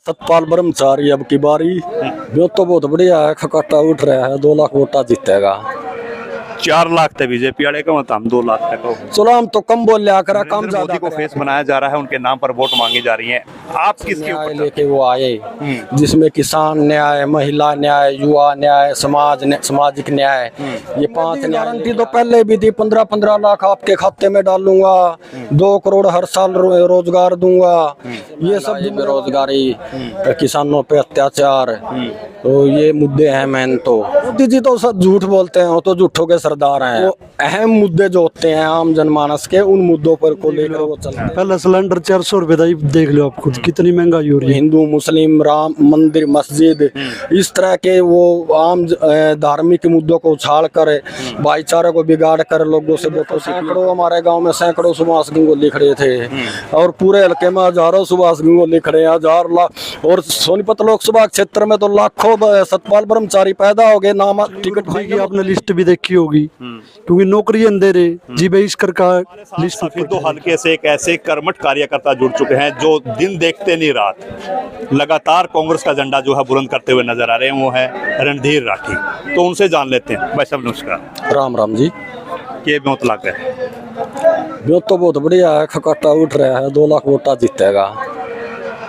सतपाल ब्रह्मचारी अब की बारी जो तो बहुत बढ़िया है। खकाटा उठ रहा है, 2 लाख वोटा जीतेगा। 4 लाख थे बीजेपी वाले का, मतलब हम 2 लाख तक हो। चलो हम तो कम बोल लिया करा, कम नरेंद्र ज्यादा मोदी को फेस बनाया जा रहा है, उनके नाम पर वोट मांगी जा रही है। आप किसके न्याय ऊपर लेके वो आए, जिसमें किसान न्याय, महिला न्याय, युवा न्याय, सामाजिक न्याय, ये 5 गारंटी तो पहले भी थी। 15-15 लाख आपके खाते में डालूंगा, 2 करोड़ हर साल रोजगार दूंगा, ये सब बेरोजगारी, किसानों पे अत्याचार, तो ये मुद्दे हैं। मैन तो मोदी जी तो सब झूठ बोलते हैं, वो तो झूठों के सरदार हैं। वो अहम मुद्दे जो होते हैं आम जनमानस के, उन मुद्दों पर को लेकर वो चलते हैं। पहला सिलेंडर 400 रुपए था, देख लो आप खुद कितनी महंगाई हो रही है। हिंदू मुस्लिम, राम मंदिर, मस्जिद, इस तरह के वो आम धार्मिक मुद्दों को उछाल कर भाईचारे को बिगाड़ कर लोगों से वोटों से। सैकड़ों हमारे गांव में सैकड़ों सुभाष गंगोली खड़े थे, और पूरे हल्के में हजारों सुभाष गंगोली खड़े हैं, 1000 लाख। और सोनीपत लोकसभा क्षेत्र में तो लाखों सतपाल ब्रह्मचारी पैदा हो गए। नाम टिकट की आपने लिस्ट भी देखी होगी, क्योंकि नौकरी अंधेरे जी बहिष्कार का लिस्ट। तो हल्के से एक ऐसे कर्मठ कार्यकर्ता जुड़ चुके हैं जो दिन देखते नहीं रात लगातार कांग्रेस का झंडा जो है बुलंद करते हुए नजर आ रहे हैं, वो है रणधीर राठी। तो उनसे जान लेते हैं। भाई साहब नमस्कार। राम राम जी। ये बहुत लाख है, जो तो बहुत बढ़िया है। खकाटा उठ रहा है, 2 लाख वोटा जीतेगा।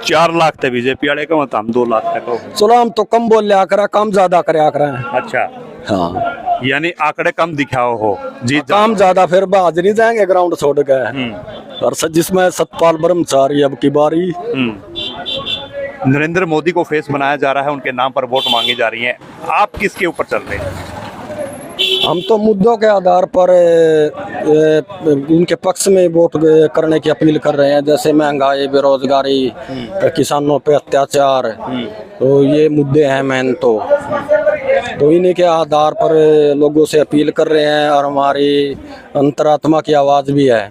4 लाख थे बीजेपी वाले का, मतलब हम 2 लाख तक हो। चलो हम तो कम बोल लिया करा, कम ज्यादा करया करा। अच्छा, हाँ, यानी आंकड़े कम दिखाओ हो जी। काम ज्यादा फिर बाज नहीं जाएंगे ग्राउंड छोड़ के। और जिसमें सतपाल ब्रह्मचारी अब की बारी। नरेंद्र मोदी को फेस बनाया जा रहा है, उनके नाम पर वोट मांगी जा रही है। आप किसके ऊपर चल रहे हैं? हम तो मुद्दों के आधार पर उनके पक्ष में वोट करने की अपील कर रहे हैं। जैसे महंगाई, बेरोजगारी, किसानों पे अत्याचार, तो ये मुद्दे हैं मैन तो इन्हीं के आधार पर लोगों से अपील कर रहे हैं। और हमारी अंतरात्मा की आवाज भी है।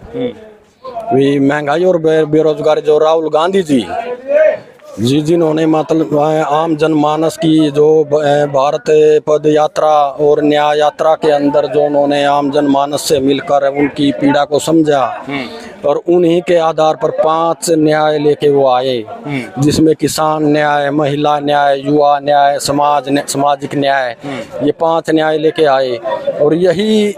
महंगाई और बेरोजगारी जो राहुल गांधी जी जिन्होंने मतलब आम जनमानस की जो भारत पद यात्रा और न्याय यात्रा के अंदर जो उन्होंने आम जनमानस से मिलकर उनकी पीड़ा को समझा, और उन्हीं के आधार पर 5 न्याय लेके वो आए, जिसमें किसान न्याय, महिला न्याय, युवा न्याय, सामाजिक न्याय, ये 5 न्याय लेके आए। और यही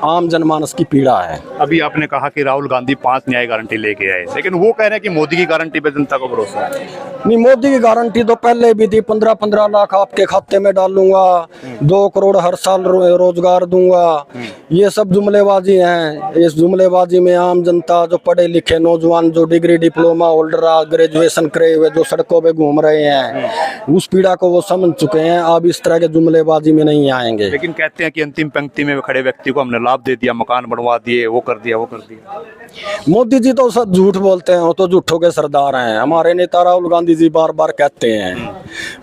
आम जनमानस की पीड़ा है। अभी आपने कहा कि राहुल गांधी 5 न्याय गारंटी लेके आए, लेकिन वो कह रहे हैं कि मोदी की गारंटी पे जनता को भरोसा है। नहीं, मोदी की गारंटी तो पहले भी थी। 15-15 लाख आपके खाते में डालूंगा, 2 करोड़ हर साल रोजगार दूंगा, ये सब जुमलेबाजी हैं। इस जुमलेबाजी में आम जनता, जो पढ़े लिखे नौजवान, जो डिग्री डिप्लोमा होल्डर, ग्रेजुएशन करे हुए, जो सड़कों पे घूम रहे हैं, उस पीड़ा को वो समझ चुके हैं। अब इस तरह के जुमलेबाजी में नहीं आएंगे। लेकिन कहते हैं कि अंतिम पंक्ति में खड़े व्यक्ति को हमने लाभ दे दिया, मकान बनवा दिए, वो कर दिया, वो कर दिया। मोदी जी तो सब झूठ बोलते हैं, वो तो झूठों के सरदार हैं। हमारे नेता राहुल गांधी जी बार बार कहते हैं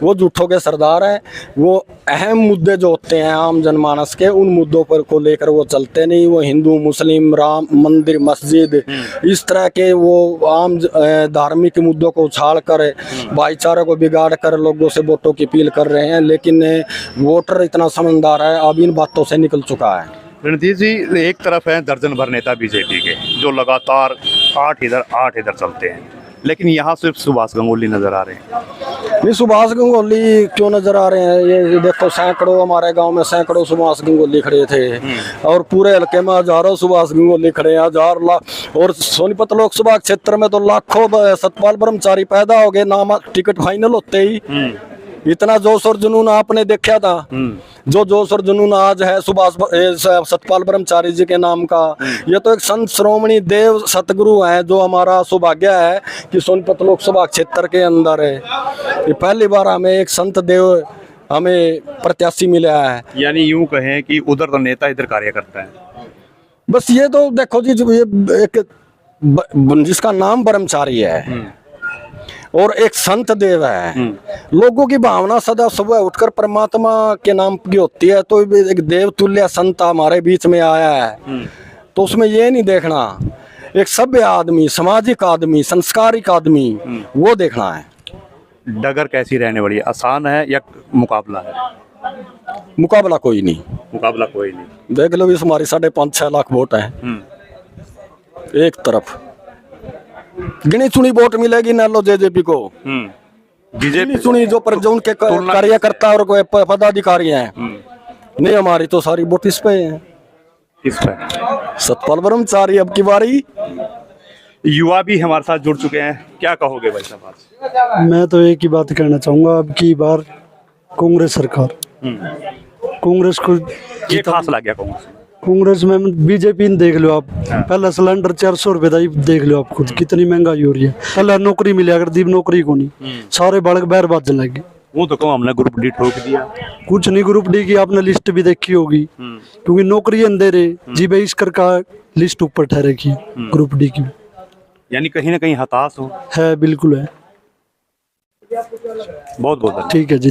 वो झूठों के सरदार हैं। वो अहम मुद्दे जो होते हैं आम जनमानस के, उन मुद्दों पर को लेकर वो चलते नहीं। वो हिंदू मुस्लिम, राम मंदिर, मस्जिद, इस तरह के वो आम धार्मिक मुद्दों को उछाल कर भाईचारे को बिगाड़ कर लोगों से वोटों की अपील कर रहे हैं। लेकिन वोटर इतना समझदार है, अब इन बातों से निकल चुका है। रणधीर जी, एक तरफ है दर्जन भर नेता बीजेपी के जो लगातार 8 इधर चलते हैं, लेकिन यहाँ सिर्फ सुभाष गंगोली नजर आ रहे हैं। नहीं, सुभाष गंगोली क्यों नजर आ रहे हैं? ये देखो, सैकड़ों हमारे गांव में सैकड़ों सुभाष गंगोली खड़े थे, और पूरे हल्के में हजारों सुभाष गंगोली खड़े हैं, 1000 लाख। और सोनीपत लोकसभा क्षेत्र में तो लाखों सतपाल ब्रह्मचारी पैदा हो गए। नाम टिकट फाइनल होते ही इतना जोश और जुनून आपने देखा था। जो जोश और जुनून आज है सतपाल ब्रह्मचारी जी के नाम का, ये तो एक संत श्रोमणी देव सतगुरु हैं, जो हमारा सौभाग्य है कि सोनीपत लोकसभा क्षेत्र के अंदर है। ये पहली बार हमें एक संत देव हमें प्रत्याशी मिला है। यानी यूं कहें कि उधर तो नेता, इधर कार्यकर्ता है। बस ये तो देखो जी, ये एक जिसका नाम ब्रह्मचारी है और एक संत देव है। लोगों की भावना सदा सुबह उठकर परमात्मा के नाम की होती है। तो एक देव तुल्य संत हमारे बीच में आया है, तो उसमें ये नहीं देखना एक सभ्य आदमी, सामाजिक आदमी, संस्कारिक आदमी, वो देखना है। डगर कैसी रहने वाली है? आसान है या मुकाबला है? मुकाबला कोई नहीं। मुकाबला कोई नहीं। देख लो, इस हमारी 5.5-6 लाख वोट है। एक तरफ गिनी चुनी वोट मिलेगी नैलो जेजेपी को, बीजेपी सुनी जो पर जो उनके कार्यकर्ता और कोई पदाधिकारी हैं, नहीं हमारी तो सारी वोट इस पे है, किस पर? सतपाल ब्रह्मचारी अब की बारी। युवा भी हमारे साथ जुड़ चुके हैं, क्या कहोगे भाई साहब आज? मैं तो एक ही बात कहना चाहूँगा, अब की बार कांग्रेस सरकार, कांग्रेस को ये खास लग गया कांग्रेस? कांग्रेस में बीजेपी ने देख लो आप, पहला सिलेंडर 400 रुपए था, ये देख लो आप खुद कितनी महंगाई हो रही है। पहले नौकरी मिली, अगर दीप नौकरी को नहीं, सारे बालक बैर बाजने लगे। वो तो कहूँ हमने ग्रुप डी ठोक दिया। कुछ नहीं, ग्रुप डी की आपने लिस्ट भी देखी होगी, क्योंकि नौकरी अंदर है जी भाई, इसकर का लिस्ट ऊपर ठहरेगी ग्रुप डी की, यानी कहीं ना कहीं हताश हो। है बिल्कुल है। बहुत बहुत ठीक है जी।